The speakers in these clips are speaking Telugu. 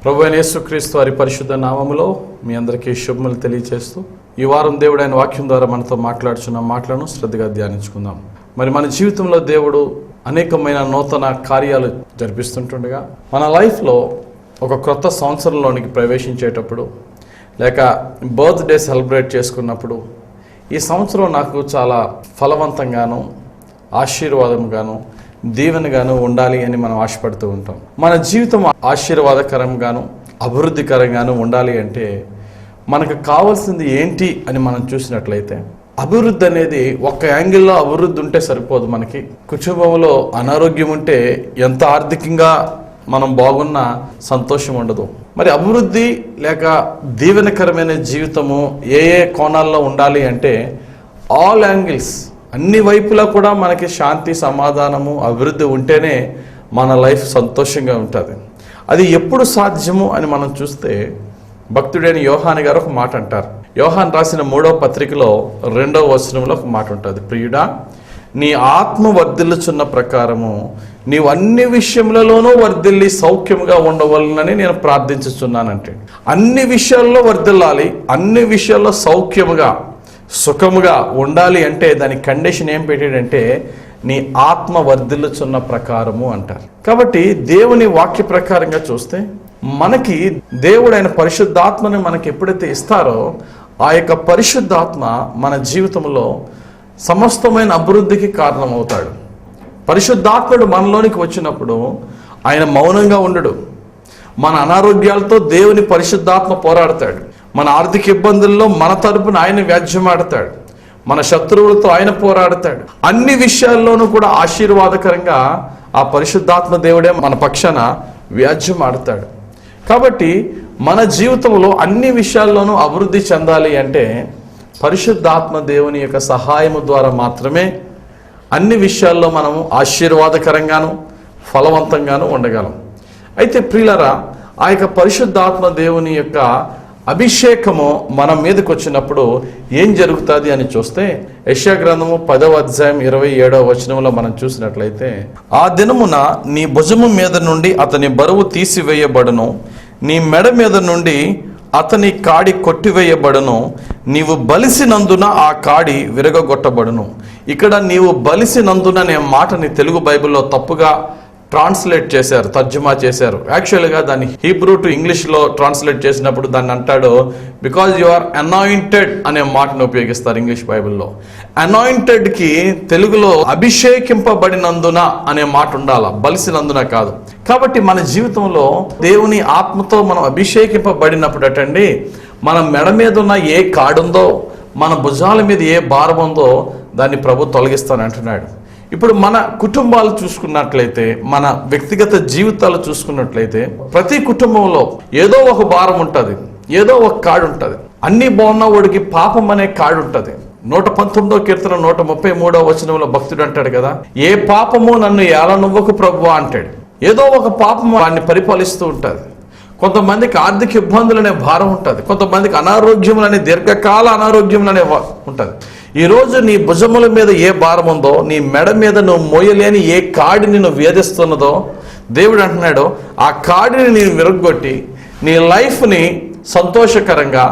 ప్రభువైన యేసుక్రీస్తు వారి పరిశుద్ధ నామములో మీ అందరికీ శుభములు తెలియజేస్తూ ఈ వారం దేవుడు ఆయన వాక్యం ద్వారా మనతో మాట్లాడుచున్న మాటలను శ్రద్ధగా ధ్యానించుకుందాం. మరి మన జీవితంలో దేవుడు అనేకమైన నూతన కార్యాలు జరిపిస్తుంటుండగా మన లైఫ్లో ఒక క్రొత్త సంవత్సరంలోనికి ప్రవేశించేటప్పుడు లేక బర్త్డే సెలబ్రేట్ చేసుకున్నప్పుడు ఈ సంవత్సరం నాకు చాలా ఫలవంతంగాను ఆశీర్వాదంగాను దీవెనగాను ఉండాలి అని మనం ఆశపడుతూ ఉంటాం. మన జీవితం ఆశీర్వాదకరంగాను అభివృద్ధికరంగాను ఉండాలి అంటే మనకు కావాల్సింది ఏంటి అని మనం చూసినట్లయితే అభివృద్ధి అనేది ఒక్క యాంగిల్లో అభివృద్ధి ఉంటే సరిపోదు. మనకి కుటుంబంలో అనారోగ్యం ఉంటే ఎంత ఆర్థికంగా మనం బాగున్నా సంతోషం ఉండదు. మరి అభివృద్ధి లేక దీవెనకరమైన జీవితము ఏ కోణాల్లో ఉండాలి అంటే ఆల్ యాంగిల్స్, అన్ని వైపులా కూడా మనకి శాంతి, సమాధానము, అభివృద్ధి ఉంటేనే మన లైఫ్ సంతోషంగా ఉంటుంది. అది ఎప్పుడు సాధ్యము అని మనం చూస్తే భక్తుడైన యోహాను గారు ఒక మాట అంటారు. యోహాను రాసిన 3వ పత్రికలో 2వ వచనంలో ఒక మాట ఉంటుంది. ప్రియుడా, నీ ఆత్మ వర్ధిల్లుచున్న ప్రకారము నీవు అన్ని విషయములలోనూ వర్ధిల్లి సౌఖ్యముగా ఉండవలనని నేను ప్రార్థించుచున్నానంటే అన్ని విషయాల్లో వర్ధిల్లాలి, అన్ని విషయాల్లో సౌఖ్యముగా సుఖముగా ఉండాలి అంటే దాని కండిషన్ ఏం పెట్టాడంటే నీ ఆత్మ వర్ధిల్లుచున్న ప్రకారము అంటారు. కాబట్టి దేవుని వాక్య ప్రకారంగా చూస్తే మనకి దేవుడు ఆయన పరిశుద్ధాత్మని మనకి ఎప్పుడైతే ఇస్తారో ఆ యొక్క పరిశుద్ధాత్మ మన జీవితంలో సమస్తమైన అభివృద్ధికి కారణమవుతాడు. పరిశుద్ధాత్ముడు మనలోనికి వచ్చినప్పుడు ఆయన మౌనంగా ఉండడు. మన అనారోగ్యాలతో దేవుని పరిశుద్ధాత్మ పోరాడతాడు. మన ఆర్థిక ఇబ్బందుల్లో మన తరపున ఆయన వ్యాజ్యమాడతాడు. మన శత్రువులతో ఆయన పోరాడతాడు. అన్ని విషయాల్లోనూ కూడా ఆశీర్వాదకరంగా ఆ పరిశుద్ధాత్మ దేవుడే మన పక్షాన వ్యాజ్యమాడతాడు. కాబట్టి మన జీవితంలో అన్ని విషయాల్లోనూ అభివృద్ధి చెందాలి అంటే పరిశుద్ధాత్మ దేవుని యొక్క సహాయము ద్వారా మాత్రమే అన్ని విషయాల్లో మనము ఆశీర్వాదకరంగాను ఫలవంతంగాను ఉండగలం. అయితే ప్రియులారా, ఆ యొక్క పరిశుద్ధాత్మ దేవుని యొక్క అభిషేకము మన మీదకి వచ్చినప్పుడు ఏం జరుగుతుంది అని చూస్తే యెషయా గ్రంథము 10వ అధ్యాయం 27వ వచనంలో మనం చూసినట్లయితే ఆ దినమున నీ భుజము మీద నుండి అతని బరువు తీసివేయబడును, నీ మెడ మీద నుండి అతని కాడి కొట్టివేయబడును, నీవు బలిసినందున ఆ కాడి విరగొట్టబడును. ఇక్కడ నీవు బలిసినందున అనే మాటని తెలుగు బైబిల్లో తప్పుగా ట్రాన్స్లేట్ చేశారు, తర్జుమా చేశారు. యాక్చువల్గా దాన్ని హీబ్రూ టు ఇంగ్లీష్లో ట్రాన్స్లేట్ చేసినప్పుడు దాన్ని అంటాడు బికాజ్ యు ఆర్ అనాయింటెడ్ అనే మాటను ఉపయోగిస్తారు ఇంగ్లీష్ బైబిల్లో. అనాయింటెడ్కి తెలుగులో అభిషేకింపబడినందున అనే మాట ఉండాల, బలిసినందున కాదు. కాబట్టి మన జీవితంలో దేవుని ఆత్మతో మనం అభిషేకింపబడినప్పుడు అటండి మన మెడ మీద ఉన్న ఏ కాడుందో, మన భుజాల మీద ఏ భారం ఉందో దాన్ని ప్రభు తొలగిస్తానంటున్నాడు. ఇప్పుడు మన కుటుంబాలు చూసుకున్నట్లయితే, మన వ్యక్తిగత జీవితాలు చూసుకున్నట్లయితే ప్రతి కుటుంబంలో ఏదో ఒక భారం ఉంటుంది, ఏదో ఒక కాడు ఉంటుంది. అన్ని బాగున్న వాడికి పాపం అనే కాడు ఉంటుంది. 119వ కీర్తన 133వ వచనంలో భక్తుడు అంటాడు కదా, ఏ పాపము నన్ను ఏలనువ్వకు ప్రభువా అంటాడు. ఏదో ఒక పాపం వాడిని పరిపాలిస్తూ ఉంటుంది. కొంతమందికి ఆర్థిక ఇబ్బందులు అనే భారం ఉంటుంది, కొంతమందికి అనారోగ్యములు అనే దీర్ఘకాల అనారోగ్యములు అనే ఉంటుంది. ఈరోజు నీ భుజముల మీద ఏ భారం ఉందో, నీ మెడ మీద నువ్వు మోయలేని ఏ కాడిని నువ్వు వేధిస్తున్నదో దేవుడు అంటున్నాడు ఆ కాడిని నేను విరగొట్టి నీ లైఫ్ని సంతోషకరంగా,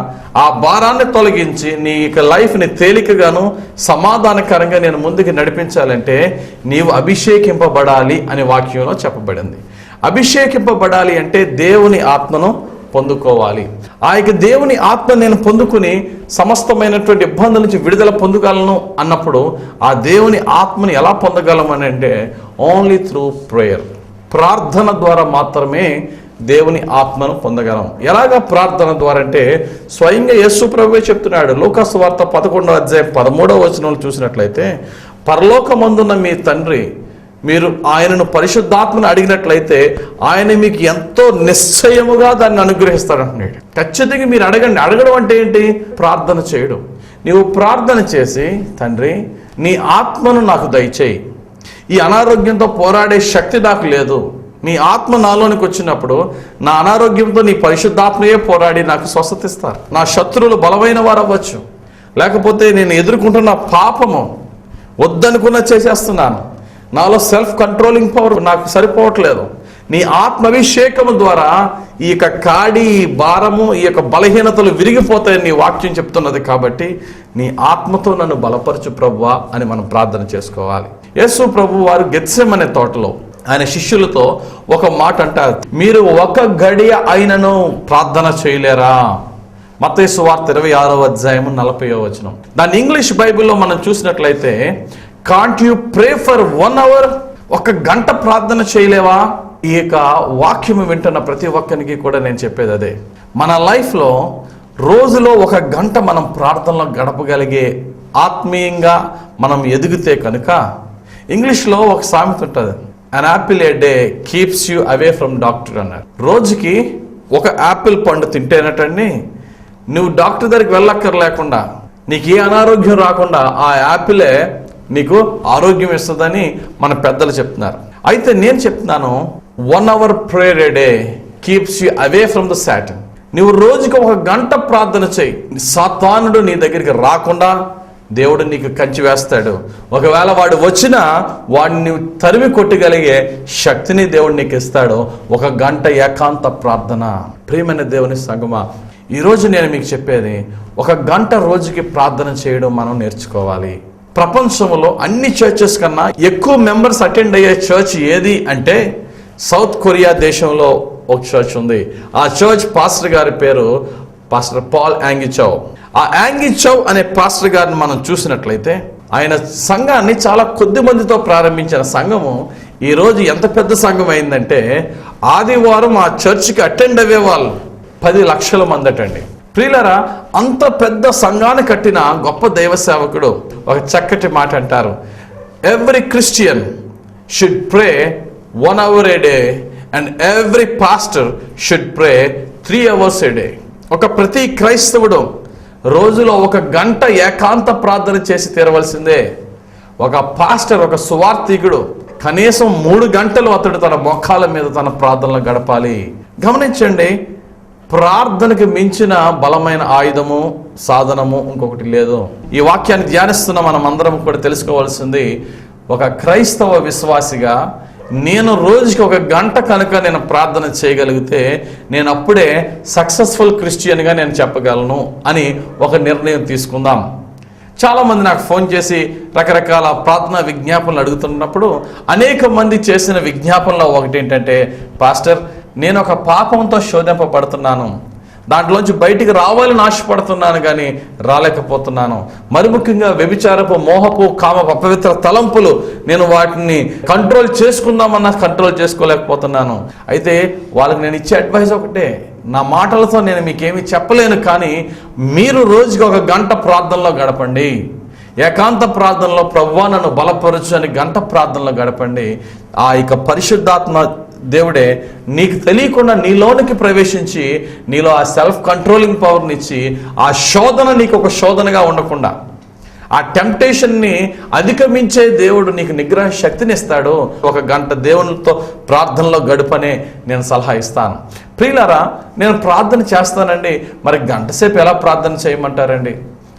ఆ భారాన్ని తొలగించి నీ లైఫ్ని తేలికగాను సమాధానకరంగా నేను ముందుకు నడిపించాలంటే నీవు అభిషేకింపబడాలి అనే వాక్యంలో చెప్పబడింది. అభిషేకింపబడాలి అంటే దేవుని ఆత్మను పొందుకోవాలి. ఆ యొక్క దేవుని ఆత్మ నేను పొందుకుని సమస్తమైనటువంటి ఇబ్బందుల నుంచి విడుదల పొందగలను అన్నప్పుడు ఆ దేవుని ఆత్మని ఎలా పొందగలమని అంటే ఓన్లీ త్రూ ప్రేయర్, ప్రార్థన ద్వారా మాత్రమే దేవుని ఆత్మను పొందగలం. ఎలాగా ప్రార్థన ద్వారా అంటే స్వయంగా యేసు ప్రభువే చెప్తున్నాడు. లూకా సువార్త 11వ అధ్యాయం 13వ వచనంలో చూసినట్లయితే పరలోకమందున్న మీ తండ్రి మీరు ఆయనను పరిశుద్ధాత్మను అడిగినట్లయితే ఆయన మీకు ఎంతో నిశ్చయముగా దాన్ని అనుగ్రహిస్తాడంటున్నాడు. ఖచ్చితంగా మీరు అడగండి. అడగడం అంటే ఏంటి? ప్రార్థన చేయడం. నీవు ప్రార్థన చేసి తండ్రి నీ ఆత్మను నాకు దయచేయి, ఈ అనారోగ్యంతో పోరాడే శక్తి నాకు లేదు, నీ ఆత్మ నాలోనికి వచ్చినప్పుడు నా అనారోగ్యంతో నీ పరిశుద్ధాత్మయే పోరాడి నాకు స్వస్థత ఇస్తారు. నా శత్రువులు బలమైన వారు అవ్వచ్చు, లేకపోతే నేను ఎదుర్కొంటున్న పాపము వద్దనుకున్న చేసేస్తున్నాను, నాలో సెల్ఫ్ కంట్రోలింగ్ పవర్ నాకు సరిపోవట్లేదు, నీ ఆత్మాభిషేకము ద్వారా ఈ యొక్క కాడి, ఈ భారము, ఈ యొక్క బలహీనతలు విరిగిపోతాయని నీ వాక్యం చెప్తున్నది. కాబట్టి నీ ఆత్మతో నన్ను బలపరచు ప్రభువా అని మనం ప్రార్థన చేసుకోవాలి. యేసు ప్రభు వారు గెత్సెమనే తోటలో ఆయన శిష్యులతో ఒక మాట అంటారు, మీరు ఒక గడియ అయినను ప్రార్థన చేయలేరా? మత్తయి సువార్త 26:40. దాని ఇంగ్లీష్ బైబిల్లో మనం చూసినట్లయితే, can't you pray for 1 hour? ఒక గంట ప్రార్థన చేయలేవా? ఈ యొక్క వాక్యం వింటున్న ప్రతి ఒక్కరికి కూడా నేను చెప్పేది అదే. మన లైఫ్లో రోజులో ఒక గంట మనం ప్రార్థనలో గడపగలిగే, ఆత్మీయంగా మనం ఎదిగితే కనుక, ఇంగ్లీష్లో ఒక సామెత ఉంటుంది, an apple A day keeps you away from doctor అన్నారు. రోజుకి ఒక యాపిల్ పండు తింటేనటండి నువ్వు డాక్టర్ దగ్గరికి వెళ్ళక్కర్లేకుండా, నీకు ఏ అనారోగ్యం రాకుండా ఆ యాపిలే నీకు ఆరోగ్యం ఇస్తుందని మన పెద్దలు చెప్తున్నారు. అయితే నేను చెప్తున్నాను, 1 hour prayer a day keeps you away from the Satan. నువ్వు రోజుకి ఒక గంట ప్రార్థన చేయి, సాతానుడు నీ దగ్గరికి రాకుండా దేవుడు నీకు కంచి వేస్తాడు. ఒకవేళ వాడు వచ్చినా వాడిని తరిమి కొట్టగలిగే శక్తిని దేవుడు నీకు ఇస్తాడు. ఒక గంట ఏకాంత ప్రార్థన. ప్రియమైన దేవుని సంగమా, ఈరోజు నేను మీకు చెప్పేది, ఒక గంట రోజుకి ప్రార్థన చేయడం మనం నేర్చుకోవాలి. ప్రపంచంలో అన్ని చర్చెస్ కన్నా ఎక్కువ మెంబర్స్ అటెండ్ అయ్యే చర్చ్ ఏది అంటే సౌత్ కొరియా దేశంలో ఒక చర్చ్ ఉంది. ఆ చర్చ్ పాస్టర్ గారి పేరు పాస్టర్ పాల్ యాంగి చౌ. ఆ యాంగి చౌ అనే పాస్టర్ గారిని మనం చూసినట్లయితే, ఆయన సంఘాన్ని చాలా కొద్ది మందితో ప్రారంభించిన సంఘము ఈరోజు ఎంత పెద్ద సంఘం అయిందంటే, ఆదివారం ఆ చర్చ్కి అటెండ్ అయ్యే వాళ్ళు 10 లక్షల మంది అటండి. ప్రియులారా, అంత పెద్ద సంఘాన్ని కట్టిన గొప్ప దైవ సేవకుడు ఒక చక్కటి మాట అంటారు, every Christian should pray 1 hour a day and every pastor should pray 3 hours a day. ఒక ప్రతి క్రైస్తవుడు రోజులో ఒక గంట ఏకాంత ప్రార్థన చేసి తీరవలసిందే. ఒక పాస్టర్, ఒక సువార్థికుడు కనీసం 3 గంటలు అతడు తన మోకాళ్ళ మీద తన ప్రార్థనలు గడపాలి. గమనించండి, ప్రార్థనకు మించిన బలమైన ఆయుధము, సాధనము ఇంకొకటి లేదు. ఈ వాక్యాన్ని ధ్యానిస్తున్న మనం అందరం కూడా తెలుసుకోవాల్సింది, ఒక క్రైస్తవ విశ్వాసిగా నేను రోజుకి ఒక గంట కనుక నేను ప్రార్థన చేయగలిగితే నేను అప్పుడే సక్సెస్ఫుల్ క్రిస్టియన్గా నేను చెప్పగలను అని ఒక నిర్ణయం తీసుకుందాం. చాలామంది నాకు ఫోన్ చేసి రకరకాల ప్రార్థనా విజ్ఞాపనలు అడుగుతున్నప్పుడు అనేక మంది చేసిన విజ్ఞాపనలో ఒకటి ఏంటంటే, పాస్టర్ నేను ఒక పాపంతో శోధింపబడుతున్నాను, దాంట్లోంచి బయటికి రావాలని ఆశపడుతున్నాను కానీ రాలేకపోతున్నాను. మరి ముఖ్యంగా వ్యభిచారపు, మోహపు, కామపు, అపవిత్ర తలంపులు నేను వాటిని కంట్రోల్ చేసుకుందామన్నా కంట్రోల్ చేసుకోలేకపోతున్నాను. అయితే వాళ్ళకి నేను ఇచ్చే అడ్వైస్ ఒకటే, నా మాటలతో నేను మీకేమీ చెప్పలేను, కానీ మీరు రోజుకి ఒక గంట ప్రార్థనలో గడపండి. ఏకాంత ప్రార్థనలో ప్రభువా నన్ను బలపరచు అని గంట ప్రార్థనలో గడపండి. ఆ యొక్క పరిశుద్ధాత్మ దేవుడే నీకు తెలియకుండా నీలోనికి ప్రవేశించి నీలో ఆ సెల్ఫ్ కంట్రోలింగ్ పవర్ని ఇచ్చి, ఆ శోధన నీకు ఒక శోధనగా ఉండకుండా, ఆ టెంప్టేషన్ని అధిగమించే దేవుడు నీకు నిగ్రహ శక్తిని ఇస్తాడు. ఒక గంట దేవునితో ప్రార్థనలో గడుపనే నేను సలహా ఇస్తాను. ప్రియులారా, నేను ప్రార్థన చేస్తానండి, మరి గంట సేపు ఎలా ప్రార్థన చేయమంటారండి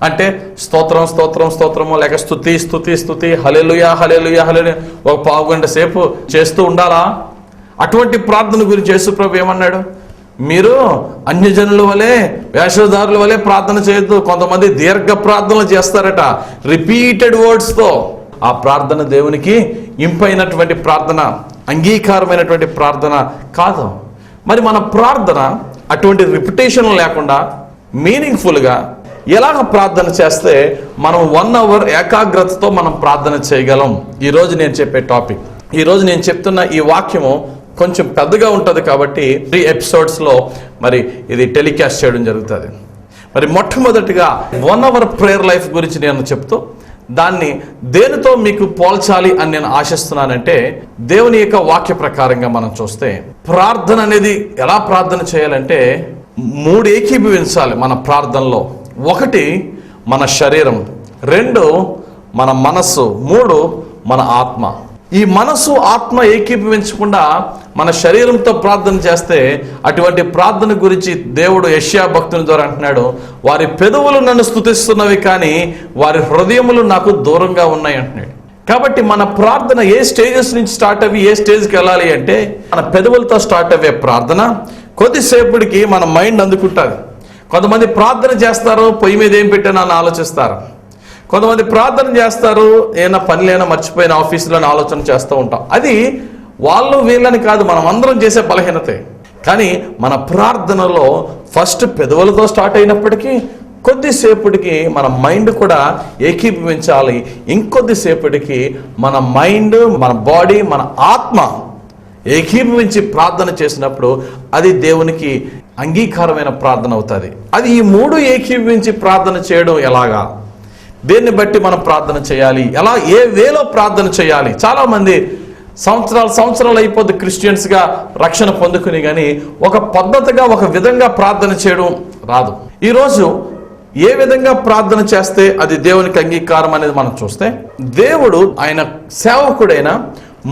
అంటే, స్తోత్రం స్తోత్రం స్తోత్రము, లేక స్తుతి స్తుతి స్తుతి, హల్లెలూయా హల్లెలూయా హల్లెలూయా ఒక పావు గంట సేపు చేస్తూ ఉండాలా? అటువంటి ప్రార్థన గురించి యేసు ప్రభు ఏమన్నాడు? మీరు అన్యజనుల వలె, వేషధారుల వలె ప్రార్థన చేయొద్దు. కొంతమంది దీర్ఘ ప్రార్థనలు చేస్తారట, రిపీటెడ్ వర్డ్స్తో. ఆ ప్రార్థన దేవునికి ఇంపైనటువంటి ప్రార్థన, అంగీకారమైనటువంటి ప్రార్థన కాదు. మరి మన ప్రార్థన అటువంటి రిపిటేషన్ లేకుండా మీనింగ్ఫుల్గా ఎలాగ ప్రార్థన చేస్తే మనం 1 hour ఏకాగ్రతతో మనం ప్రార్థన చేయగలం? ఈరోజు నేను చెప్పే టాపిక్. ఈరోజు నేను చెప్తున్న ఈ వాక్యము కొంచెం పెద్దగా ఉంటుంది కాబట్టి 3 ఎపిసోడ్స్లో మరి ఇది టెలికాస్ట్ చేయడం జరుగుతుంది. మరి మొట్టమొదటిగా 1 hour ప్రేయర్ లైఫ్ గురించి నేను చెప్తూ దాన్ని దేనితో మీకు పోల్చాలి అని నేను ఆశిస్తున్నానంటే, దేవుని యొక్క వాక్య ప్రకారంగా మనం చూస్తే ప్రార్థన అనేది ఎలా ప్రార్థన చేయాలంటే 3 ఏకీభవించాలి మన ప్రార్థనలో. 1 మన శరీరం, 2 మన మనస్సు, 3 మన ఆత్మ. ఈ మనసు ఆత్మ ఏకీభవించకుండా మన శరీరంతో ప్రార్థన చేస్తే అటువంటి ప్రార్థన గురించి దేవుడు యెషయా భక్తుని ద్వారా అంటున్నాడు, వారి పెదవులు నన్ను స్తుతిస్తున్నవి కానీ వారి హృదయములు నాకు దూరంగా ఉన్నాయి అంటున్నాడు. కాబట్టి మన ప్రార్థన ఏ స్టేజెస్ నుంచి స్టార్ట్ అయ్యి ఏ స్టేజ్కి వెళ్ళాలి అంటే, మన పెదవులతో స్టార్ట్ అయ్యే ప్రార్థన కొద్దిసేపటికి మన మైండ్ అందుకుంటుంది. కొంతమంది ప్రార్థన చేస్తారు, పొయ్యి మీద ఏం పెట్టానో అని ఆలోచిస్తారు. కొంతమంది ప్రార్థన చేస్తారు, ఏమైనా పనిలైనా మర్చిపోయిన ఆఫీసులోని ఆలోచన చేస్తూ ఉంటాం. అది వాళ్ళు వీళ్ళని కాదు, మనం అందరం చేసే బలహీనతే. కానీ మన ప్రార్థనలో ఫస్ట్ పెదవులతో స్టార్ట్ అయినప్పటికీ కొద్దిసేపటికి మన మైండ్ కూడా ఏకీభవించాలి. ఇంకొద్దిసేపటికి మన మైండ్, మన బాడీ, మన ఆత్మ ఏకీభవించి ప్రార్థన చేసినప్పుడు అది దేవునికి అంగీకారమైన ప్రార్థన అవుతుంది. అది ఈ మూడు ఏకీభవించి ప్రార్థన చేయడం ఎలాగా, దేన్ని బట్టి మనం ప్రార్థన చేయాలి, ఎలా ఏ వేలో ప్రార్థన చేయాలి. చాలామంది సంవత్సరాలు అయిపోద్ది క్రిస్టియన్స్గా రక్షణ పొందుకుని, కానీ ఒక పద్ధతిగా ఒక విధంగా ప్రార్థన చేయడం రాదు. ఈరోజు ఏ విధంగా ప్రార్థన చేస్తే అది దేవునికి అంగీకారం అనేది మనం చూస్తే, దేవుడు ఆయన సేవకుడైన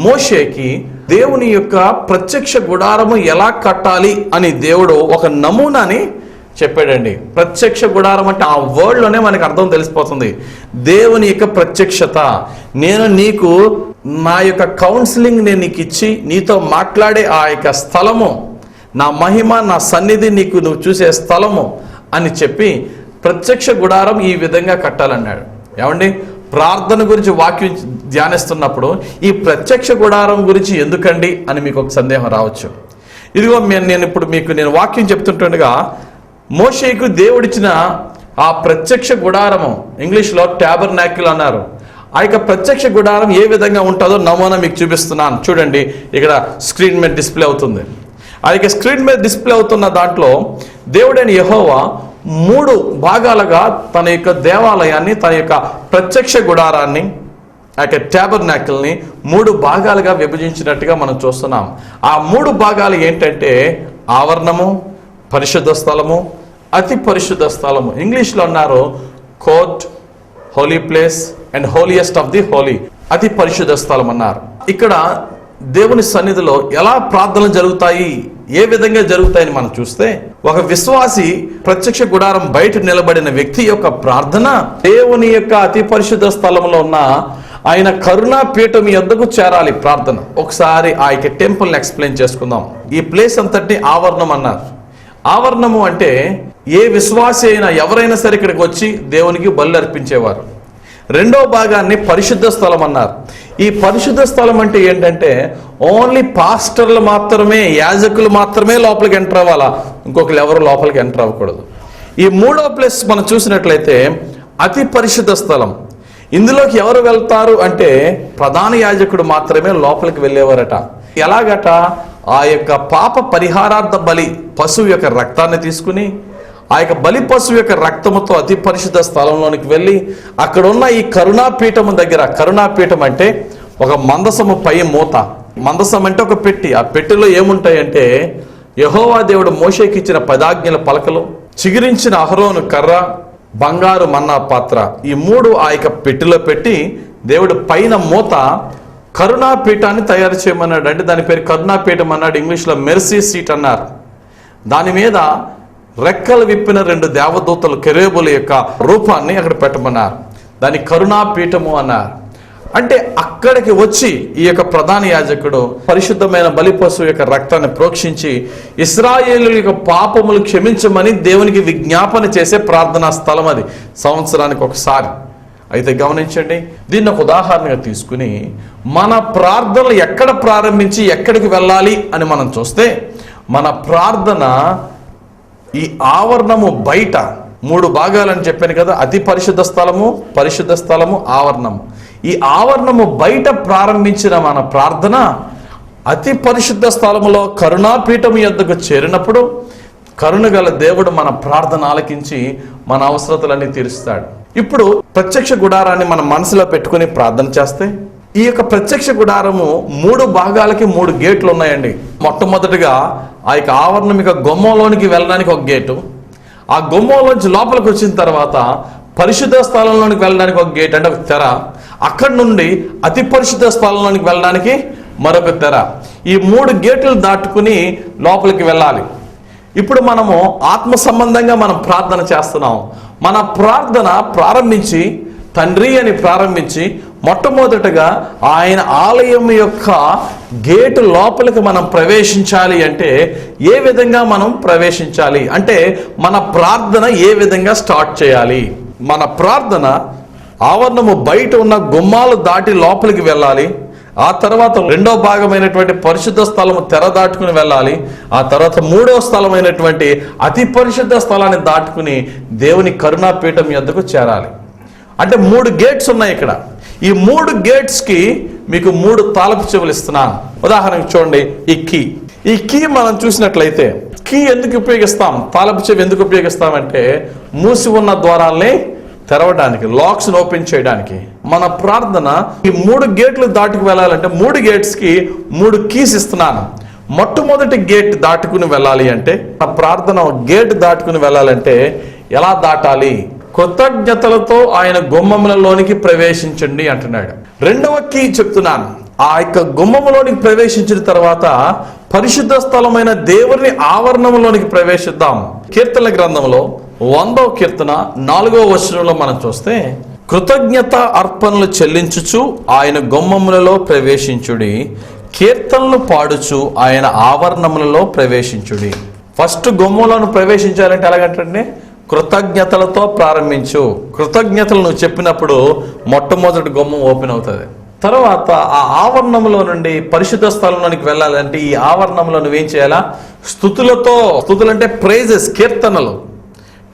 మోషేకి దేవుని యొక్క ప్రత్యక్ష గుడారము ఎలా కట్టాలి అని దేవుడు ఒక నమూనాని చెప్పాడండి. ప్రత్యక్ష గుడారం అంటే ఆ వర్డ్లోనే మనకు అర్థం తెలిసిపోతుంది. దేవుని యొక్క ప్రత్యక్షత, నేను నీకు నా యొక్క కౌన్సిలింగ్ నేను నీకు ఇచ్చి నీతో మాట్లాడే ఆ యొక్క స్థలము, నా మహిమ, నా సన్నిధి నీకు నువ్వు చూసే స్థలము అని చెప్పి ప్రత్యక్ష గుడారం ఈ విధంగా కట్టాలన్నాడు. ఏమండి, ప్రార్థన గురించి వాక్యం ధ్యానిస్తున్నప్పుడు ఈ ప్రత్యక్ష గుడారం గురించి ఎందుకండి అని మీకు ఒక సందేహం రావచ్చు. ఇదిగో నేను వాక్యం చెప్తుంటుండగా మోషేకు దేవుడిచ్చిన ఆ ప్రత్యక్ష గుడారము, ఇంగ్లీష్లో ట్యాబర్నాకిల్ అన్నారు. ఆ యొక్క ప్రత్యక్ష గుడారం ఏ విధంగా ఉంటుందో నమూనా మీకు చూపిస్తున్నాను. చూడండి, ఇక్కడ స్క్రీన్ మీద డిస్ప్లే అవుతుంది. ఆ యొక్క స్క్రీన్ మీద డిస్ప్లే అవుతున్న దాంట్లో దేవుడైన యెహోవా 3 భాగాలుగా తన యొక్క దేవాలయాన్ని, తన యొక్క ప్రత్యక్ష గుడారాన్ని, ఆ యొక్క ట్యాబర్నాకిల్ని 3 భాగాలుగా విభజించినట్టుగా మనం చూస్తున్నాం. ఆ 3 భాగాలు ఏంటంటే ఆవరణము, పరిశుద్ధ స్థలము, అతి పరిశుద్ధ స్థలము. ఇంగ్లీష్లో అన్నారు court, holy place and holiest of the holy. అతి పరిశుద్ధ స్థలం అన్నారు. ఇక్కడ దేవుని సన్నిధిలో ఎలా ప్రార్థనలు జరుగుతాయి, ఏ విధంగా జరుగుతాయని మనం చూస్తే, ఒక విశ్వాసి ప్రత్యక్ష గుడారం బయట నిలబడిన వ్యక్తి యొక్క ప్రార్థన దేవుని యొక్క అతి పరిశుద్ధ స్థలంలో ఉన్న ఆయన కరుణా పీఠం యొద్దకు చేరాలి ప్రార్థన. ఒకసారి ఆ యొక్క టెంపుల్ని ఎక్స్ప్లెయిన్ చేసుకుందాం. ఈ ప్లేస్ అంతటి ఆవరణం అన్నారు. ఆవరణము అంటే ఏ విశ్వాసి అయినా ఎవరైనా సరే ఇక్కడికి వచ్చి దేవునికి బలి అర్పించేవారు. రెండో భాగాన్ని పరిశుద్ధ స్థలం అన్నారు. ఈ పరిశుద్ధ స్థలం అంటే ఏంటంటే ఓన్లీ పాస్టర్లు మాత్రమే, యాజకులు మాత్రమే లోపలికి ఎంటర్ అవ్వాలా, ఇంకొకరు ఎవరు లోపలికి ఎంటర్ అవ్వకూడదు. ఈ 3వ ప్లేస్ మనం చూసినట్లయితే అతి పరిశుద్ధ స్థలం. ఇందులోకి ఎవరు వెళ్తారు అంటే ప్రధాన యాజకుడు మాత్రమే లోపలికి వెళ్ళేవారట. ఎలాగట, ఆ యొక్క పాప పరిహారార్థ బలి పశువు యొక్క రక్తాన్ని తీసుకుని ఆ యొక్క బలి పశువు యొక్క రక్తముతో అతి పరిశుద్ధ స్థలంలోనికి వెళ్ళి అక్కడున్న ఈ కరుణాపీఠము దగ్గర, కరుణాపీఠం అంటే ఒక మందసము పై మూత, మందసం అంటే ఒక పెట్టి, ఆ పెట్టెలో ఏముంటాయంటే యెహోవా దేవుడు మోషేకి ఇచ్చిన 10 ఆజ్ఞల పలకలు, చిగురించిన అహరోను కర్ర, బంగారు మన్నా పాత్ర, ఈ 3 ఆ యొక్క పెట్టెలో పెట్టి దేవుడు పైన మూత కరుణాపీఠాన్ని తయారు చేయమన్నాడు. అంటే దాని పేరు కరుణాపీఠం అన్నాడు. ఇంగ్లీష్లో మెర్సీ సీట్ అన్నారు. దాని మీద రెక్కలు విప్పిన 2 దేవదూతలు, కెరూబుల యొక్క రూపాన్ని అక్కడ పెట్టమన్నారు. దాన్ని కరుణాపీఠము అన్నారు. అంటే అక్కడికి వచ్చి ఈ యొక్క ప్రధాన యాజకుడు పరిశుద్ధమైన బలి పశువు యొక్క రక్తాన్ని ప్రోక్షించి ఇశ్రాయేలుల యొక్క పాపములు క్షమించమని దేవునికి విజ్ఞాపన చేసే ప్రార్థనా స్థలం అది, సంవత్సరానికి ఒకసారి. అయితే గమనించండి, దీన్ని ఒక ఉదాహరణగా తీసుకుని మన ప్రార్థనలు ఎక్కడ ప్రారంభించి ఎక్కడికి వెళ్ళాలి అని మనం చూస్తే, మన ప్రార్థన ఈ ఆవరణము బయట 3 భాగాలని చెప్పాను కదా, అతి పరిశుద్ధ స్థలము, పరిశుద్ధ స్థలము, ఆవరణము. ఈ ఆవరణము బయట ప్రారంభించిన మన ప్రార్థన అతి పరిశుద్ధ స్థలములో కరుణాపీఠం యొద్దకు చేరినప్పుడు కరుణగల దేవుడు మన ప్రార్థన ఆలకించి మన అవసరతలన్నీ తీరుస్తాడు. ఇప్పుడు ప్రత్యక్ష గుడారాన్ని మన మనసులో పెట్టుకుని ప్రార్థన చేస్తే, ఈ యొక్క ప్రత్యక్ష గుడారము 3 భాగాలకి 3 గేట్లు ఉన్నాయండి. మొట్టమొదటిగా ఆ యొక్క ఆవరణం యొక్క గుమ్మంలోనికి వెళ్ళడానికి ఒక గేటు, ఆ గుమ్మంలోంచి లోపలికి వచ్చిన తర్వాత పరిశుద్ధ స్థలంలోనికి వెళ్ళడానికి ఒక గేట్, అంటే ఒక తెర, అక్కడి నుండి అతి పరిశుద్ధ స్థలంలోనికి వెళ్ళడానికి మరొక తెర. ఈ 3 గేట్లు దాటుకుని లోపలికి వెళ్ళాలి. ఇప్పుడు మనము ఆత్మ సంబంధంగా మనం ప్రార్థన చేస్తున్నాం. మన ప్రార్థన ప్రారంభించి తండ్రి అని ప్రారంభించి మొట్టమొదటగా ఆయన ఆలయం యొక్క గేటు లోపలికి మనం ప్రవేశించాలి అంటే ఏ విధంగా మనం ప్రవేశించాలి అంటే మన ప్రార్థన ఏ విధంగా స్టార్ట్ చేయాలి? మన ప్రార్థన ఆవరణము బయట ఉన్న గుమ్మాలు దాటి లోపలికి వెళ్ళాలి. ఆ తర్వాత రెండో భాగమైనటువంటి పరిశుద్ధ స్థలము తెర దాటుకుని వెళ్ళాలి. ఆ తర్వాత మూడో స్థలమైనటువంటి అతి పరిశుద్ధ స్థలాన్ని దాటుకుని దేవుని కరుణాపీఠం యొద్దకు చేరాలి. అంటే 3 గేట్స్ ఉన్నాయి ఇక్కడ. ఈ 3 గేట్స్కి మీకు 3 తాళపు చెవులు ఇస్తున్నాను. ఉదాహరణకు చూడండి, ఈ కీ మనం చూసినట్లయితే కీ ఎందుకు ఉపయోగిస్తాం? తాళపు చెవి ఎందుకు ఉపయోగిస్తామంటే మూసి ఉన్న ద్వారాల్ని తెరవడానికి, లాక్స్ ఓపెన్ చేయడానికి. మన ప్రార్థన ఈ 3 గేట్లు దాటుకు వెళ్ళాలంటే 3 గేట్స్కి 3 కీస్ ఇస్తున్నాను. మొట్టమొదటి గేట్ దాటుకుని వెళ్ళాలి అంటే, ఆ ప్రార్థన గేట్ దాటుకుని వెళ్ళాలంటే ఎలా దాటాలి? కృతజ్ఞతలతో ఆయన గుమ్మములలోనికి ప్రవేశించండి అంటున్నాడు. రెండవ కీ చెప్తున్నాను. ఆ యొక్క గుమ్మములోనికి ప్రవేశించిన తర్వాత పరిశుద్ధ స్థలమైన దేవుని ఆవరణంలోనికి ప్రవేశిద్దాం. కీర్తన గ్రంథంలో 100వ కీర్తన 4వ వచనంలో మనం చూస్తే, కృతజ్ఞత అర్పణలు చెల్లించుచు ఆయన గుమ్మములలో ప్రవేశించుడి, కీర్తనలు పాడుచు ఆయన ఆవరణములలో ప్రవేశించుడి. ఫస్ట్ గుమ్మంలోను ప్రవేశించాలంటే ఎలాగంటే కృతజ్ఞతలతో ప్రారంభించు. కృతజ్ఞతలు నువ్వు చెప్పినప్పుడు మొట్టమొదటి గుమ్మం ఓపెన్ అవుతుంది. తర్వాత ఆ ఆవరణంలో నుండి పరిశుద్ధ స్థలంలోనికి వెళ్ళాలంటే ఈ ఆవరణంలో నువ్వేం చేయాలా? స్థుతులతో, స్థుతులంటే ప్రైజెస్, కీర్తనలు,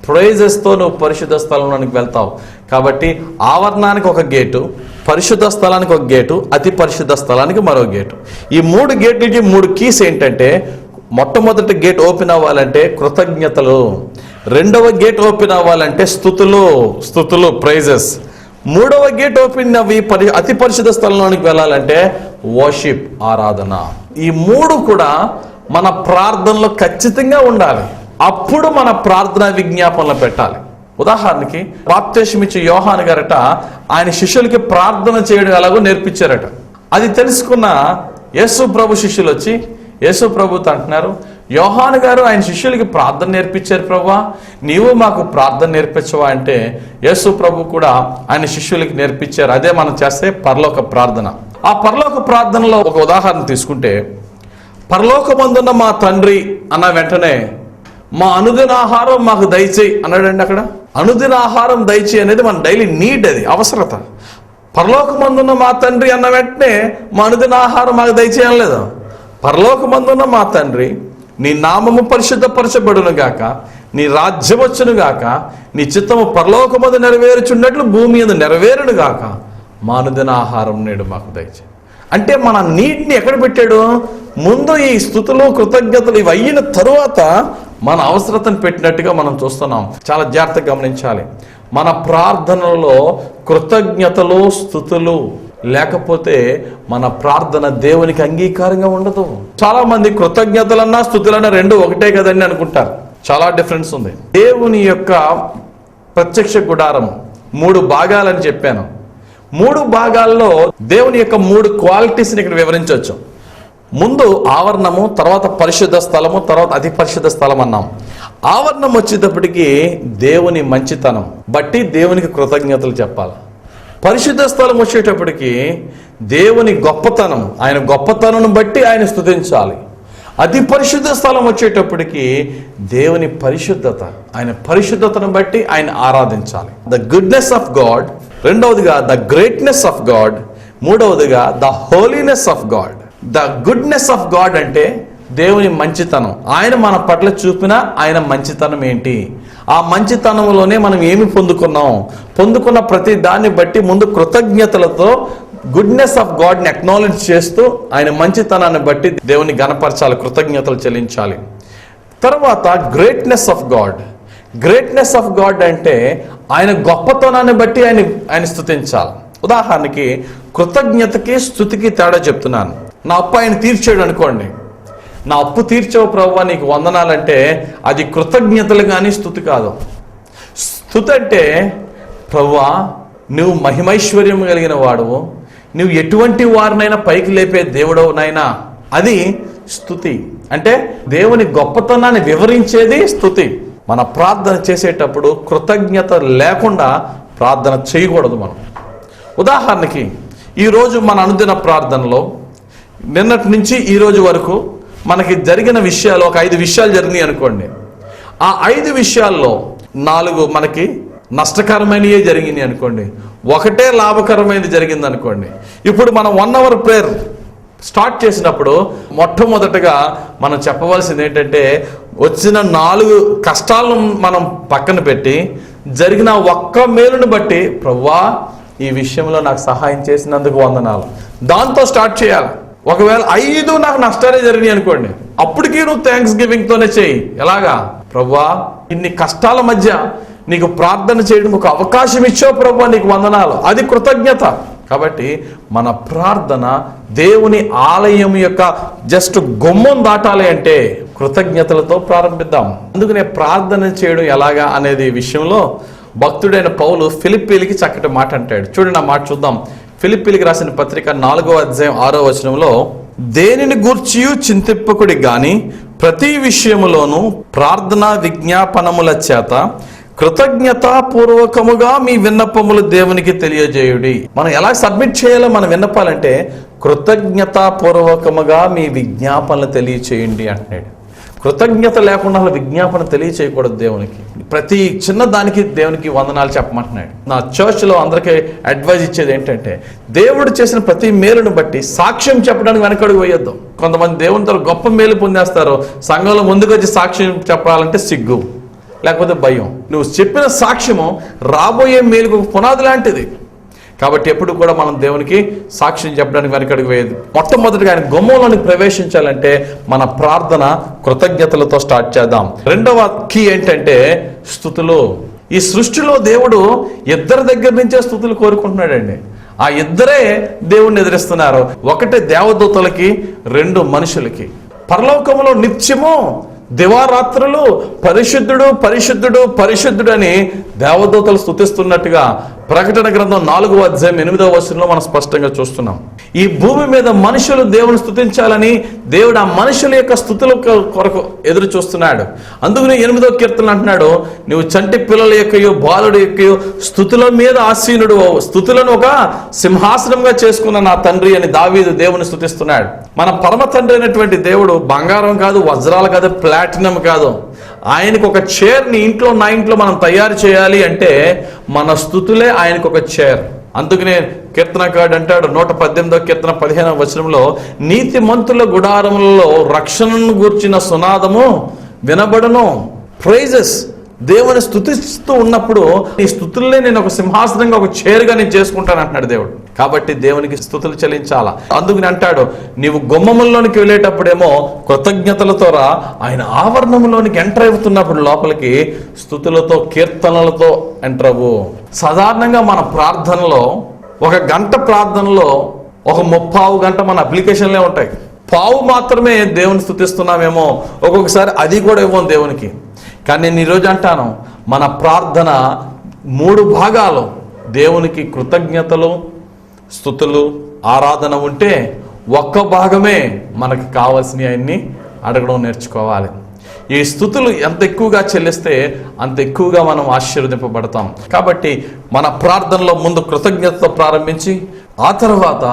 ప్రైజెస్తో నువ్వు పరిశుద్ధ స్థలంలోనికి వెళ్తావు. కాబట్టి ఆవరణానికి ఒక గేటు, పరిశుద్ధ స్థలానికి ఒక గేటు, అతి పరిశుద్ధ స్థలానికి మరో గేటు. ఈ 3 గేట్లకి 3 కీస్ ఏంటంటే, మొట్టమొదటి గేట్ ఓపెన్ అవ్వాలంటే కృతజ్ఞతలు, రెండవ గేట్ ఓపెన్ అవ్వాలంటే స్థుతులు ప్రైజెస్, మూడవ గేట్ ఓపెన్ అవి అతి పరిశుద్ధ స్థలంలోనికి వెళ్ళాలంటే వర్షిప్, ఆరాధన. ఈ 3 కూడా మన ప్రార్థనలో ఖచ్చితంగా ఉండాలి. అప్పుడు మన ప్రార్థన విజ్ఞాపనలు పెట్టాలి. ఉదాహరణకి బాప్తిస్మమిచ్చే యోహాను గారట ఆయన శిష్యులకి ప్రార్థన చేయడం ఎలాగో నేర్పించారట. అది తెలుసుకున్న యేసు ప్రభు శిష్యులు వచ్చి యేసు ప్రభుతో అంటున్నారు, యోహాను గారు ఆయన శిష్యులకి ప్రార్థన నేర్పించారు ప్రభువా, నీవు మాకు ప్రార్థన నేర్పించవా అంటే యేసు ప్రభు కూడా ఆయన శిష్యులకి నేర్పించారు. అదే మనం చేస్తే పరలోక ప్రార్థన. ఆ పరలోక ప్రార్థనలో ఒక ఉదాహరణ తీసుకుంటే, పరలోకమందున్న మా తండ్రి అన్న వెంటనే మా అనుదిన ఆహారం మాకు దయచేయి అన్నాడండి. అక్కడ అనుదిన ఆహారం దయచేయి అనేది మన డైలీ నీడ్, అది అవసరత. పరలోకమందున్న మా తండ్రి అన్న వెంటనే మా అనుదిన ఆహారం మాకు దయచేయడం లేదు. పరలోకమందున్న మా తండ్రి, నీ నామము పరిశుద్ధపరచబడును గాక, నీ రాజ్యం వచ్చును గాక, నీ చిత్తము పరలోకమందు నెరవేరుచున్నట్లు భూమి మీద నెరవేరును గాక, మా అనుదిన ఆహారం నేడు మాకు దయచేయి. అంటే మన నీడ్ని ఎక్కడ పెట్టాడు? ముందు ఈ స్తుతులు కృతజ్ఞతలు ఇవి అయిన తరువాత మన అవసరతను పెట్టినట్టుగా మనం చూస్తున్నాం. చాలా జాగ్రత్తగా గమనించాలి. మన ప్రార్థనలో కృతజ్ఞతలు స్తుతులు లేకపోతే మన ప్రార్థన దేవునికి అంగీకారంగా ఉండదు. చాలా మంది కృతజ్ఞతలన్నా స్తుతులన్నా 2 ఒకటే కదండి అనుకుంటారు. చాలా డిఫరెన్స్ ఉంది. దేవుని యొక్క ప్రత్యక్ష గుడారం 3 భాగాలని చెప్పాను. 3 భాగాల్లో దేవుని యొక్క 3 క్వాలిటీస్ని ఇక్కడ వివరించవచ్చు. ముందు ఆవరణము, తర్వాత పరిశుద్ధ స్థలము, తర్వాత అతి పరిశుద్ధ స్థలం అన్నాం. ఆవరణం వచ్చేటప్పటికి దేవుని మంచితనం బట్టి దేవునికి కృతజ్ఞతలు చెప్పాలి. పరిశుద్ధ స్థలం వచ్చేటప్పటికి దేవుని గొప్పతనం, ఆయన గొప్పతనం బట్టి ఆయన స్తుతించాలి. అతి పరిశుద్ధ స్థలం వచ్చేటప్పటికి దేవుని పరిశుద్ధత, ఆయన పరిశుద్ధతను బట్టి ఆయన ఆరాధించాలి. ద గుడ్నెస్ ఆఫ్ గాడ్, రెండవదిగా ద గ్రేట్నెస్ ఆఫ్ గాడ్, మూడవదిగా the holiness of God. The goodness of God అంటే దేవుని మంచితనం, ఆయన మన పట్ల చూపిన ఆయన మంచితనం ఏంటి, ఆ మంచితనంలోనే మనం ఏమి పొందుకున్న ప్రతి దాన్ని బట్టి ముందు కృతజ్ఞతలతో గుడ్నెస్ ఆఫ్ గాడ్ని అక్నాలెడ్జ్ చేస్తూ ఆయన మంచితనాన్ని బట్టి దేవుని గణపరచాలి, కృతజ్ఞతలు చెల్లించాలి. తర్వాత greatness of God. Greatness of God అంటే ఆయన గొప్పతనాన్ని బట్టి ఆయన స్తుతించాలి. ఉదాహరణకి కృతజ్ఞతకి స్తుతికి తేడా చెప్తున్నాను. నా అప్పు ఆయన తీర్చాడు అనుకోండి, నా అప్పు తీర్చవు ప్రభువా నీకు వందనాలంటే అది కృతజ్ఞతలు కానీ స్తుతి కాదు. స్తుతి అంటే ప్రభువా నువ్వు మహిమైశ్వర్యం కలిగిన వాడువు, నువ్వు ఎటువంటి వారినైనా పైకి లేపే దేవుడవు నాయనా, అది స్తుతి. అంటే దేవుని గొప్పతనాన్ని వివరించేది స్తుతి. మన ప్రార్థన చేసేటప్పుడు కృతజ్ఞత లేకుండా ప్రార్థన చేయకూడదు మనం. ఉదాహరణకి ఈరోజు మన అనుదిన ప్రార్థనలో నిన్నటి నుంచి ఈరోజు వరకు మనకి జరిగిన విషయాలు ఒక 5 విషయాలు జరిగినాయి అనుకోండి. ఆ 5 విషయాల్లో 4 మనకి నష్టకరమైనవే జరిగినాయి అనుకోండి, ఒకటే లాభకరమైనది జరిగింది అనుకోండి. ఇప్పుడు మనం 1 hour ప్రేయర్ స్టార్ట్ చేసినప్పుడు మొట్టమొదటగా మనం చెప్పవలసింది ఏంటంటే, వచ్చిన 4 కష్టాలను మనం పక్కన పెట్టి జరిగిన ఒక్క మేలును బట్టి ప్రభువా ఈ విషయంలో నాకు సహాయం చేసినందుకు వందనాలు, దాంతో స్టార్ట్ చేయాలి. ఒకవేళ 5 నాకు నష్టాలే జరిగినాయి అనుకోండి, అప్పటికీ నువ్వు థ్యాంక్స్ గివింగ్తోనే చేయి. ఎలాగా? ప్రభువా ఇన్ని కష్టాల మధ్య నీకు ప్రార్థన చేయడం ఒక అవకాశం ఇచ్చావు ప్రభువా, నీకు వందనాలు. అది కృతజ్ఞత. కాబట్టి మన ప్రార్థన దేవుని ఆలయం యొక్క జస్ట్ గుమ్మం దాటాలి అంటే కృతజ్ఞతలతో ప్రారంభిద్దాం. అందుకనే ప్రార్థన చేయడం ఎలాగా అనేది విషయంలో భక్తుడైన పౌలు ఫిలిప్పీలకి చక్కటి మాట అంటాడు. చూడండి, ఆ మాట చూద్దాం. ఫిలిప్పీలకి రాసిన పత్రిక 4వ అధ్యాయం 6వ వచనంలో, దేనిని గూర్చియు చింతింపకుడి గాని ప్రతి విషయములోనూ ప్రార్థనా విజ్ఞాపనముల చేత కృతజ్ఞతాపూర్వకముగా మీ విన్నపములు దేవునికి తెలియజేయుడి. మనం ఎలా సబ్మిట్ చేయాలో మన విన్నపాలంటే కృతజ్ఞతాపూర్వకముగా మీ విజ్ఞాపనలు తెలియచేయండి అంటున్నాడు. కృతజ్ఞత లేకుండా విజ్ఞాపన తెలియచేయకూడదు దేవునికి. ప్రతి చిన్న దానికి దేవునికి వందనాలు చెప్పమంటున్నాడు. నా చర్చ్లో అందరికీ అడ్వైజ్ ఇచ్చేది ఏంటంటే, దేవుడు చేసిన ప్రతి మేలును బట్టి సాక్ష్యం చెప్పడానికి వెనకడుగు వేయొద్దు. కొంతమంది దేవునితో గొప్ప మేలు పొందేస్తారు, సంఘంలో ముందుకు వచ్చి సాక్ష్యం చెప్పాలంటే సిగ్గు లేకపోతే భయం. నువ్వు చెప్పిన సాక్ష్యము రాబోయే మేలుకు పునాది లాంటిది. కాబట్టి ఎప్పుడు కూడా మనం దేవునికి సాక్ష్యం చెప్పడానికి వెనకడుగు వేయదు. మొట్టమొదటిగా ఆయన గుమ్మంలోని ప్రవేశించాలంటే మన ప్రార్థన కృతజ్ఞతలతో స్టార్ట్ చేద్దాం. రెండవ కీ ఏంటంటే స్తుతులు. ఈ సృష్టిలో దేవుడు 2 దగ్గర నుంచే స్తుతులు కోరుకుంటున్నాడండి. ఆ 2 దేవుణ్ణి ఎదిరిస్తున్నారు. ఒకటి దేవదూతలకి, 2 మనుషులకి. పరలోకములో నిత్యము దివారాత్రులు పరిశుద్ధుడు పరిశుద్ధుడు పరిశుద్ధుడు అని దేవదూతలు స్తుతిస్తున్నట్టుగా ప్రకటన గ్రంథం 4వ అధ్యాయం 8వ వచనంలో మనం స్పష్టంగా చూస్తున్నాం. ఈ భూమి మీద మనుషులు దేవుని స్తుతించాలని దేవుడు ఆ మనుషుల యొక్క స్తుతుల కొరకు ఎదురు చూస్తున్నాడు. అందుకని 8వ కీర్తన అంటున్నాడు, నువ్వు చంటి పిల్లల యొక్కయో బాలుడి యొక్కయో స్తుతుల మీద ఆసీనుడు, స్తుతులను ఒక సింహాసనంగా చేసుకున్న నా తండ్రి అని దావీదు దేవుని స్తుతిస్తున్నాడు. మన పరమ తండ్రి అయినటువంటి దేవుడు బంగారం కాదు, వజ్రాలు కాదు, ప్లాటినం కాదు. ఆయనకు ఒక చైర్ని ఇంట్లో, నా ఇంట్లో మనం తయారు చేయాలి అంటే మన స్తుతులే ఆయనకు ఒక చైర్. అందుకనే కీర్తనకారుడు అంటాడు 118వ కీర్తన 15వ వచనంలో, నీతిమంతుల గుడారములలో రక్షణను గూర్చిన సునాదము వినబడును. ప్రైజెస్. దేవుని స్తుతిస్తూ ఉన్నప్పుడు ఈ స్తుతుల్నే నేను ఒక సింహాసనంగా, ఒక చైర్గా నేను చేసుకుంటాను అంటున్నాడు దేవుడు. కాబట్టి దేవునికి స్తుతులు చెల్లించాలా. అందుకని అంటాడు, నీవు గుమ్మముల్లోనికి వెళ్ళేటప్పుడేమో కృతజ్ఞతలతో రా, ఆయన ఆవరణంలోనికి ఎంటర్ అవుతున్నప్పుడు లోపలికి స్తుతులతో కీర్తనలతో ఎంటర్ అవ్వు. సాధారణంగా మన ప్రార్థనలో 1 గంట ప్రార్థనలో ఒక 30 గంట మన అప్లికేషన్లే ఉంటాయి. పావు మాత్రమే దేవుని స్తుతిస్తున్నామేమో, ఒక్కొక్కసారి అది కూడా ఇవ్వం దేవునికి. కానీ నేను ఈరోజు అంటాను, మన ప్రార్థన 3 భాగాలు. దేవునికి కృతజ్ఞతలు, స్తుతులు, ఆరాధన ఉంటే 1 భాగమే మనకి కావాల్సిన ఆయన్ని అడగడం నేర్చుకోవాలి. ఈ స్తుతులు ఎంత ఎక్కువగా చెల్లిస్తే అంత ఎక్కువగా మనం ఆశీర్వదింపబడతాం. కాబట్టి మన ప్రార్థనలో ముందు కృతజ్ఞతతో ప్రారంభించి ఆ తర్వాత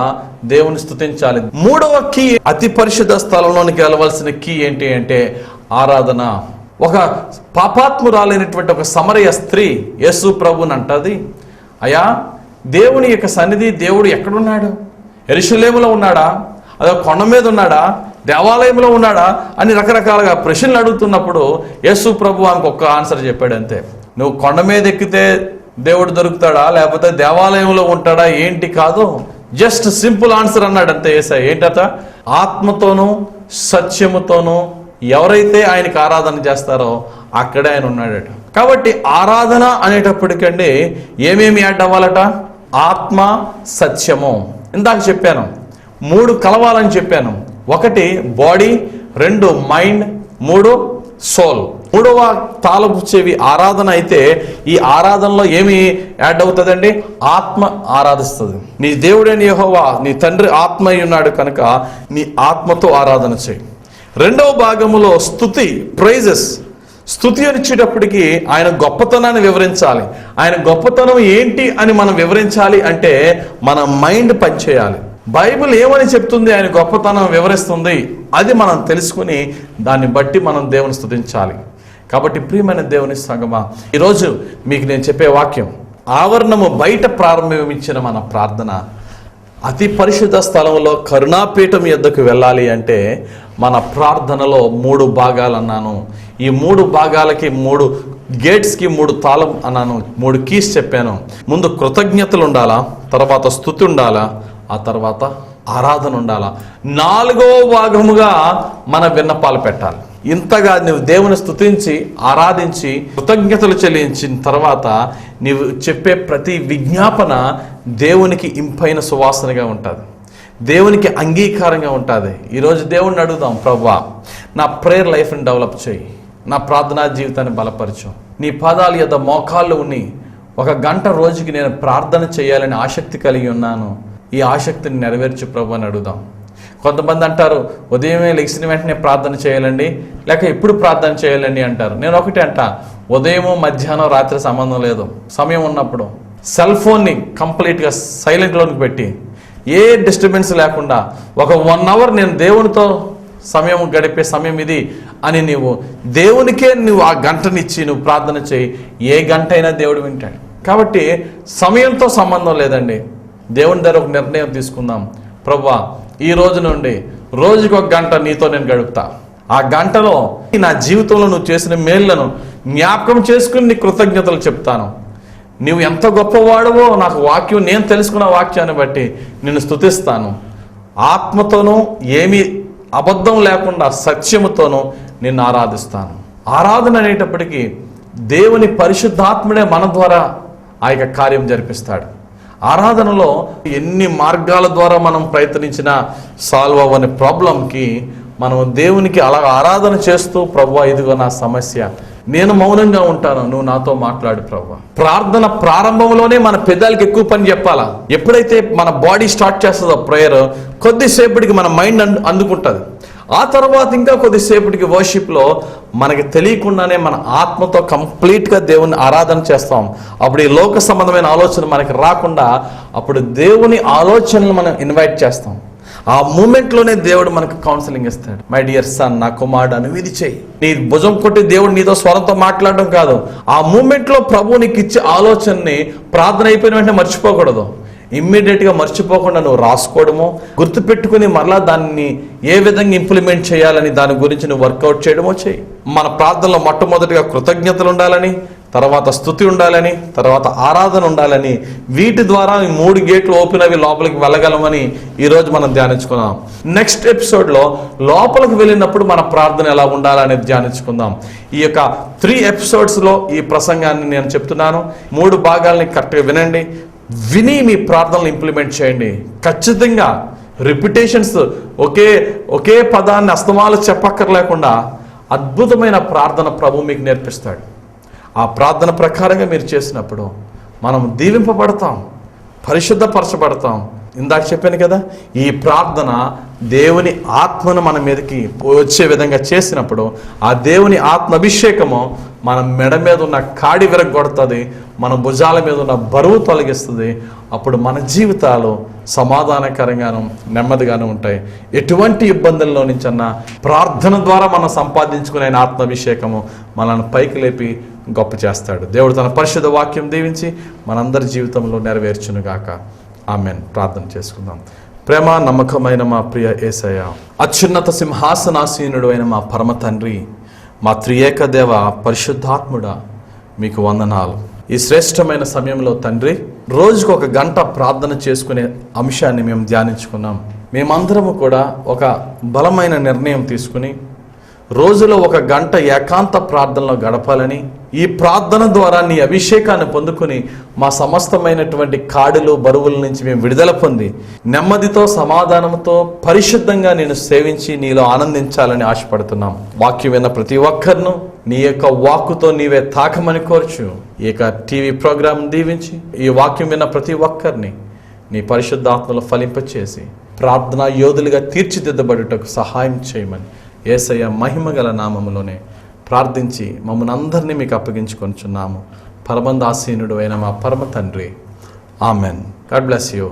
దేవుని స్తుతించాలి. 3వ కీ, అతి పరిశుద్ధ స్థలంలోనికి వెళ్ళవలసిన కీ ఏంటి అంటే ఆరాధన. ఒక పాపాత్మురాలైనటువంటి ఒక సమరయ స్త్రీ యేసు ప్రభుని అంటది, అయ్యా దేవుని యొక్క సన్నిధి, దేవుడు ఎక్కడున్నాడు? యెరూషలేములో ఉన్నాడా? అదే కొండ మీద ఉన్నాడా? దేవాలయంలో ఉన్నాడా? అని రకరకాలుగా ప్రశ్నలు అడుగుతున్నప్పుడు యేసు ప్రభు ఆమెకు ఒక్క ఆన్సర్ చెప్పాడు అంతే. నువ్వు కొండ మీద ఎక్కితే దేవుడు దొరుకుతాడా, లేకపోతే దేవాలయంలో ఉంటాడా ఏంటి కాదు, జస్ట్ సింపుల్ ఆన్సర్ అన్నాడు అంతే యేసయ్య. ఏంటట? ఆత్మతోనూ సత్యముతోనూ ఎవరైతే ఆయనకి ఆరాధన చేస్తారో అక్కడే ఆయన ఉన్నాడట. కాబట్టి ఆరాధన అనేటప్పటికండి ఏమేమి యాడ్ అవ్వాలట? ఆత్మ, సత్యము. ఇందాక చెప్పాను 3 కలవాలని చెప్పాను. 1 బాడీ, 2 మైండ్, 3 సోల్. 3వ తాళపు చెవి ఆరాధన అయితే ఈ ఆరాధనలో ఏమి యాడ్ అవుతుందండి? ఆత్మ ఆరాధిస్తుంది. నీ దేవుడైన యెహోవా నీ తండ్రి ఆత్మ అయి ఉన్నాడు కనుక నీ ఆత్మతో ఆరాధన చేయి. 2వ భాగములో స్తుతి, ప్రైజెస్. స్తుతి అనిచ్చేటప్పటికి ఆయన గొప్పతనాన్ని వివరించాలి. ఆయన గొప్పతనం ఏంటి అని మనం వివరించాలి అంటే మన మైండ్ పనిచేయాలి. బైబిల్ ఏమని చెప్తుంది, ఆయన గొప్పతనం వివరిస్తుంది, అది మనం తెలుసుకుని దాన్ని బట్టి మనం దేవుని స్తుతించాలి. కాబట్టి ప్రియమైన దేవుని సంగమా, ఈరోజు మీకు నేను చెప్పే వాక్యం, ఆవరణము బయట ప్రారంభించిన మన ప్రార్థన అతి పరిశుద్ధ స్థలంలో కరుణాపీఠం యొద్దకు వెళ్ళాలి అంటే మన ప్రార్థనలో 3 భాగాలు అన్నాను. ఈ 3 భాగాలకి 3 గేట్స్కి 3 తాళం అన్నాను, 3 కీస్ చెప్పాను. ముందు కృతజ్ఞతలు ఉండాలా, తర్వాత స్తుతి ఉండాలా, ఆ తర్వాత ఆరాధన ఉండాలా. 4వ భాగముగా మన విన్నపాలు పెట్టాలి. ఇంతగా నువ్వు దేవుని స్తుతించి ఆరాధించి కృతజ్ఞతలు చెల్లించిన తర్వాత నీవు చెప్పే ప్రతి విజ్ఞాపన దేవునికి ఇంపైన సువాసనగా ఉంటుంది, దేవునికి అంగీకారంగా ఉంటుంది. ఈరోజు దేవుణ్ణి అడుగుదాం, ప్రభువా నా ప్రేయర్ లైఫ్ని డెవలప్ చేయి, నా ప్రార్థనా జీవితాన్ని బలపరచు, నీ పాదాల యొద్ద మోకాళ్ళు ఉన్ని 1 గంట రోజుకి నేను ప్రార్థన చేయాలని ఆసక్తి కలిగి ఉన్నాను, ఈ ఆసక్తిని నెరవేర్చు ప్రభు అని అడుగుదాం. కొంతమంది అంటారు, ఉదయమే లెగిసిన వెంటనే ప్రార్థన చేయాలండి, లేక ఎప్పుడు ప్రార్థన చేయాలండి అంటారు. నేను ఒకటి అంటా, ఉదయము మధ్యాహ్నం రాత్రి సంబంధం లేదు. సమయం ఉన్నప్పుడు సెల్ ఫోన్ని కంప్లీట్గా సైలెంట్లోకి పెట్టి ఏ డిస్టర్బెన్స్ లేకుండా 1 అవర్ నేను దేవునితో సమయం గడిపే సమయం ఇది అని నీవు దేవునికే నువ్వు ఆ గంటనిచ్చి నువ్వు ప్రార్థన చేయి, ఏ గంట అయినా దేవుడు వింటాడు. కాబట్టి సమయంతో సంబంధం లేదండి. దేవుని దగ్గర ఒక నిర్ణయం తీసుకుందాం, ప్రభువా ఈ రోజు నుండి రోజుకి 1 గంట నీతో నేను గడుపుతా, ఆ గంటలో నా జీవితంలో నువ్వు చేసిన మేళ్లను జ్ఞాపకం చేసుకుని నీ కృతజ్ఞతలు చెప్తాను. నువ్వు ఎంత గొప్పవాడవో నాకు వాక్యం, నేను తెలుసుకున్న వాక్యాన్ని బట్టి నిన్ను స్తుతిస్తాను. ఆత్మతోనూ ఏమీ అబద్ధం లేకుండా సత్యముతోనూ నిన్ను ఆరాధిస్తాను. ఆరాధన అనేటప్పటికీ దేవుని పరిశుద్ధాత్ముడే మన ద్వారా ఆ యొక్క కార్యం జరిపిస్తాడు. ఆరాధనలో ఎన్ని మార్గాల ద్వారా మనం ప్రయత్నించినా సాల్వ్ అవ్వని ప్రాబ్లంకి మనం దేవునికి అలా ఆరాధన చేస్తూ, ప్రభువా ఇదిగో నా సమస్య, నేను మౌనంగా ఉంటాను, నువ్వు నాతో మాట్లాడు ప్రభువా. ప్రార్థన ప్రారంభంలోనే మన పెదాలకి ఎక్కువ పని చెప్పాలా. ఎప్పుడైతే మన బాడీ స్టార్ట్ చేస్తుందో ప్రేయర్, కొద్దిసేపటికి మన మైండ్ అందుకుంటుంది. ఆ తర్వాత ఇంకా కొద్దిసేపటికి వర్షిప్లో మనకి తెలియకుండానే మన ఆత్మతో కంప్లీట్గా దేవుని ఆరాధన చేస్తాం. అప్పుడు ఈ లోక సంబంధమైన ఆలోచన మనకి రాకుండా అప్పుడు దేవుని ఆలోచనలు మనం ఇన్వైట్ చేస్తాం. ఆ మూమెంట్లోనే దేవుడు మనకు కౌన్సిలింగ్ ఇస్తాడు. మై డియర్ సన్, నా కుమారుడు నువ్వు ఇది చెయ్యి. నీ భుజం కొట్టి దేవుడు నీతో స్వరంతో మాట్లాడడం కాదు, ఆ మూమెంట్లో ప్రభు నీకు ఇచ్చే ఆలోచనని ప్రార్థన అయిపోయిన వెంటనే మర్చిపోకూడదు. ఇమ్మీడియట్గా మర్చిపోకుండా నువ్వు రాసుకోవడమో, గుర్తుపెట్టుకుని మరలా దాన్ని ఏ విధంగా ఇంప్లిమెంట్ చేయాలని దాని గురించి నువ్వు వర్కౌట్ చేయడమో చేయి. మన ప్రార్థనలో మొట్టమొదటిగా కృతజ్ఞతలు ఉండాలని, తర్వాత స్తుతి ఉండాలని, తర్వాత ఆరాధన ఉండాలని, వీటి ద్వారా 3 గేట్లు ఓపెన్ అవి లోపలికి వెళ్ళగలమని ఈరోజు మనం ధ్యానించుకుందాం. నెక్స్ట్ ఎపిసోడ్లో లోపలికి వెళ్ళినప్పుడు మన ప్రార్థన ఎలా ఉండాలనేది ధ్యానించుకుందాం. ఈ యొక్క 3 ఎపిసోడ్స్లో ఈ ప్రసంగాన్ని నేను చెప్తున్నాను. 3 భాగాల్ని కరెక్ట్గా వినండి, విని మీ ప్రార్థనలు ఇంప్లిమెంట్ చేయండి. ఖచ్చితంగా రిపిటేషన్స్, ఒకే పదాన్ని అస్తమాలు చెప్పక్కర్లేకుండా అద్భుతమైన ప్రార్థన ప్రభు మీకు నేర్పిస్తాడు. ఆ ప్రార్థన ప్రకారంగా మీరు చేసినప్పుడు మనం దీవింపబడతాం, పరిశుద్ధపరచబడతాం. ఇందాక చెప్పాను కదా, ఈ ప్రార్థన దేవుని ఆత్మను మన మీదకి వచ్చే విధంగా చేసినప్పుడు ఆ దేవుని ఆత్మ అభిషేకము మన మెడ మీద ఉన్న కాడి విరగొడుతుంది, మన భుజాల మీద ఉన్న బరువు తొలగిస్తుంది. అప్పుడు మన జీవితాలు సమాధానకరంగాను నెమ్మదిగాను ఉంటాయి. ఎటువంటి ఇబ్బందుల్లో నుంచన్నా ప్రార్థన ద్వారా మనం సంపాదించుకునే ఆత్మాభిషేకము మనల్ని పైకి లేపి గొప్ప చేస్తాడు. దేవుడు తన పరిశుద్ధ వాక్యం దీవించి మనందరి జీవితంలో నెరవేర్చునుగాక. ఆమెన్. ప్రార్థన చేసుకుందాం. ప్రేమ నమ్మకమైన మా ప్రియ యేసయ్య, అత్యున్నత సింహాసనాసీనుడు అయిన మా పరమ తండ్రి, మా త్రియేక దేవ పరిశుద్ధాత్ముడా, మీకు వందనాలు. ఈ శ్రేష్టమైన సమయంలో తండ్రి, రోజుకు 1 గంట ప్రార్థన చేసుకునే అంశాన్ని మేము ధ్యానించుకున్నాం. మేమందరము కూడా ఒక బలమైన నిర్ణయం తీసుకుని రోజులో 1 గంట ఏకాంత ప్రార్థనలో గడపాలని, ఈ ప్రార్థన ద్వారా నీ అభిషేకాన్ని పొందుకుని మా సమస్తమైనటువంటి కాడులు బరువుల నుంచి మేము విడుదల పొంది నెమ్మదితో సమాధానంతో పరిశుద్ధంగా నేను సేవించి నీలో ఆనందించాలని ఆశపడుతున్నాం. వాక్యం విన్న ప్రతి ఒక్కరిను నీ యొక్క వాక్కుతో నీవే తాకమని కోరుచు. ఈ యొక్క టీవీ ప్రోగ్రాం దీవించి ఈ వాక్యం విన్న ప్రతి ఒక్కరిని నీ పరిశుద్ధాత్మలో ఫలింపచేసి ప్రార్థనా యోధులుగా తీర్చిదిద్దబడుటకు సహాయం చేయమని యేసయ్య మహిమగల నామములోనే ప్రార్థించి మమ్మల్ని అందరినీ మీకు అప్పగించుకొనిచున్నాము. పరమందాసీనుడు అయిన మా పరమ తండ్రి. ఆమెన్. God bless you.